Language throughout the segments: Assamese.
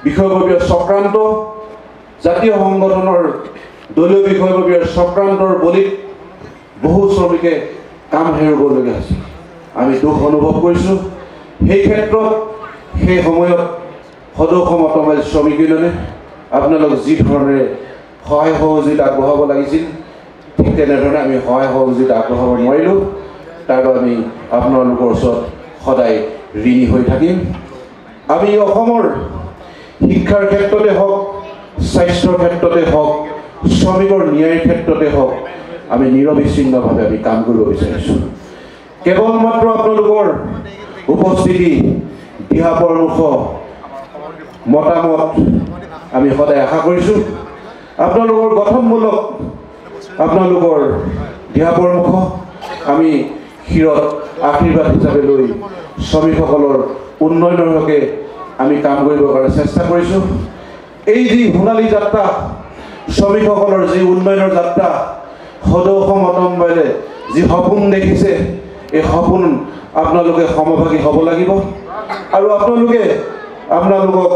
বিষয়ববীয়াৰ চক্ৰান্ত জাতীয় সংগঠনৰ দলীয় বিষয়ববীয়াৰ চক্ৰান্তৰ বলিত বহু শ্ৰমিকে কাম হেৰুৱাবলগীয়া হৈছে। আমি দুখ অনুভৱ কৰিছোঁ। সেই ক্ষেত্ৰত সেই সময়ত সদৌ অসম অট'মোবাইল শ্ৰমিক ইউনিয়নে আপোনালোক যি ধৰণেৰে সহায় সহযোগিতা আগবঢ়াব লাগিছিল ঠিক তেনেধৰণে আমি সহায় সহযোগিতা আগবঢ়াব নোৱাৰিলোঁ। তাৰ বাবে আমি আপোনালোকৰ ওচৰত সদায় ঋণী হৈ থাকিম। আমি অসমৰ শিক্ষাৰ ক্ষেত্ৰতে হওক, স্বাস্থ্যৰ ক্ষেত্ৰতে হওক, শ্ৰমিকৰ ন্যায়ৰ ক্ষেত্ৰতে হওক আমি নিৰবিচ্ছিন্নভাৱে আমি কাম কৰিব বিচাৰিছোঁ। কেৱল মাত্ৰ আপোনালোকৰ উপস্থিতি, দিহা পৰামৰ্শ, মতামত আমি সদায় আশা কৰিছোঁ। আপোনালোকৰ গঠনমূলক আপোনালোকৰ দিহা পৰামৰ্শ আমি শিৰত আশীৰ্বাদ হিচাপে লৈ শ্ৰমিকসকলৰ উন্নয়নৰ হকে আমি কাম কৰিবৰ কাৰণে চেষ্টা কৰিছোঁ। এই যি সোণালী যাত্ৰা, শ্ৰমিকসকলৰ যি উন্নয়নৰ যাত্ৰা, সদৌ অসম অট'মোবাইলে যি সপোন দেখিছে, এই সপোন আপোনালোকে সমভাগী হ'ব লাগিব। আৰু আপোনালোকক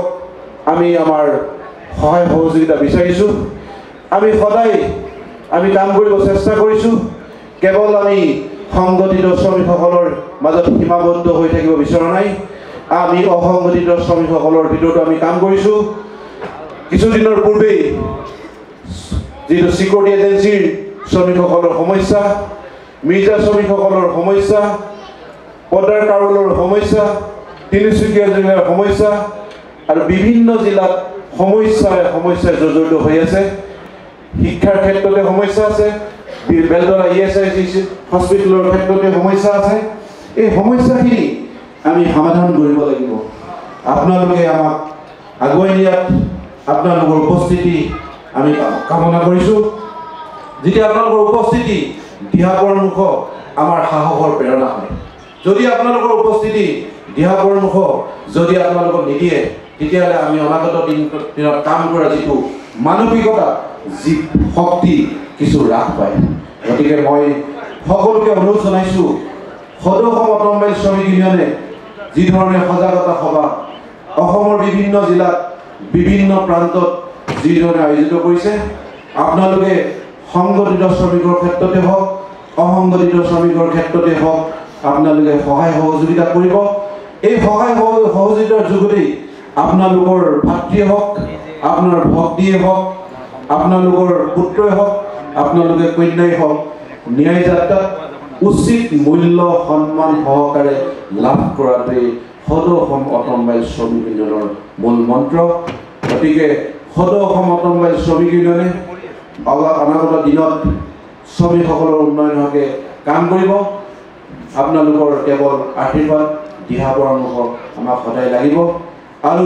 আমি আমাৰ সহায় সহযোগিতা বিচাৰিছোঁ। আমি সদায় আমি কাম কৰিব চেষ্টা কৰিছোঁ। কেৱল আমি সংগঠিত শ্ৰমিকসকলৰ মাজত সীমাবদ্ধ হৈ থাকিব বিচৰা নাই। আমি অসংগঠিত শ্ৰমিকসকলৰ ভিতৰতো আমি কাম কৰিছোঁ। কিছুদিনৰ পূৰ্বেই যিটো চিকিউৰিটি এজেঞ্চিৰ শ্ৰমিকসকলৰ সমস্যা, মিৰ্জা শ্ৰমিকসকলৰ সমস্যা, পদাৰ কাৰোলৰ সমস্যা, তিনিচুকীয়া জিলাৰ সমস্যা আৰু বিভিন্ন জিলাত সমস্যাই জৰ্জৰিত হৈ আছে। শিক্ষাৰ ক্ষেত্ৰতে সমস্যা আছে, বেলতলা ESIC হস্পিটেলৰ ক্ষেত্ৰতে সমস্যা আছে। এই সমস্যাখিনি আমি সমাধান কৰিব লাগিব। আপোনালোকে আমাক আগুৱাই নিয়াত আপোনালোকৰ উপস্থিতি আমি কামনা কৰিছোঁ। যেতিয়া আপোনালোকৰ উপস্থিতি, দিহা পৰামৰ্শ আমাৰ সাহসৰ প্ৰেৰণা হয়। যদি আপোনালোকৰ উপস্থিতি, দিহা পৰামৰ্শ যদি আপোনালোকক নিদিয়ে, তেতিয়াহ'লে আমি অনাগত দিনত কাম কৰা যিটো মানসিকতা, যি শক্তি কিছু হ্ৰাস পায়। গতিকে মই সকলোকে অনুৰোধ জনাইছোঁ, সদৌ অসম অট'মোবাইল শ্ৰমিক ইউনিয়নে যি ধৰণে সজাগতা সভা অসমৰ বিভিন্ন জিলাত, বিভিন্ন প্ৰান্তত যি ধৰণে আয়োজিত কৰিছে, আপোনালোকে সংগঠিত শ্ৰমিকৰ ক্ষেত্ৰতে হওক, অসংগঠিত শ্ৰমিকৰ ক্ষেত্ৰতে হওক আপোনালোকে সহায় সহযোগিতা কৰিব। এই সহায় সহযোগিতাৰ যোগেদি আপোনালোকৰ ভাতৃয়ে হওক, আপোনাৰ ভগ্নীয়ে হওক, আপোনালোকৰ পুত্ৰই হওক, আপোনালোকে কন্যাই হওক, ন্যায় যাত্ৰাত উচিত মূল্য সন্মান সহকাৰে লাভ কৰাটোৱেই সদৌ অসম অট'মোবাইল শ্ৰমিক ইউনিয়নৰ মূল মন্ত্ৰ। গতিকে সদৌ অসম অট'মোবাইল শ্ৰমিক ইউনিয়নে অনাগত দিনত শ্ৰমিকসকলৰ উন্নয়নৰ হকে কাম কৰিব। আপোনালোকৰ কেৱল আশীৰ্বাদ, দিহা পৰামৰ্শ আমাক সদায় লাগিব। আৰু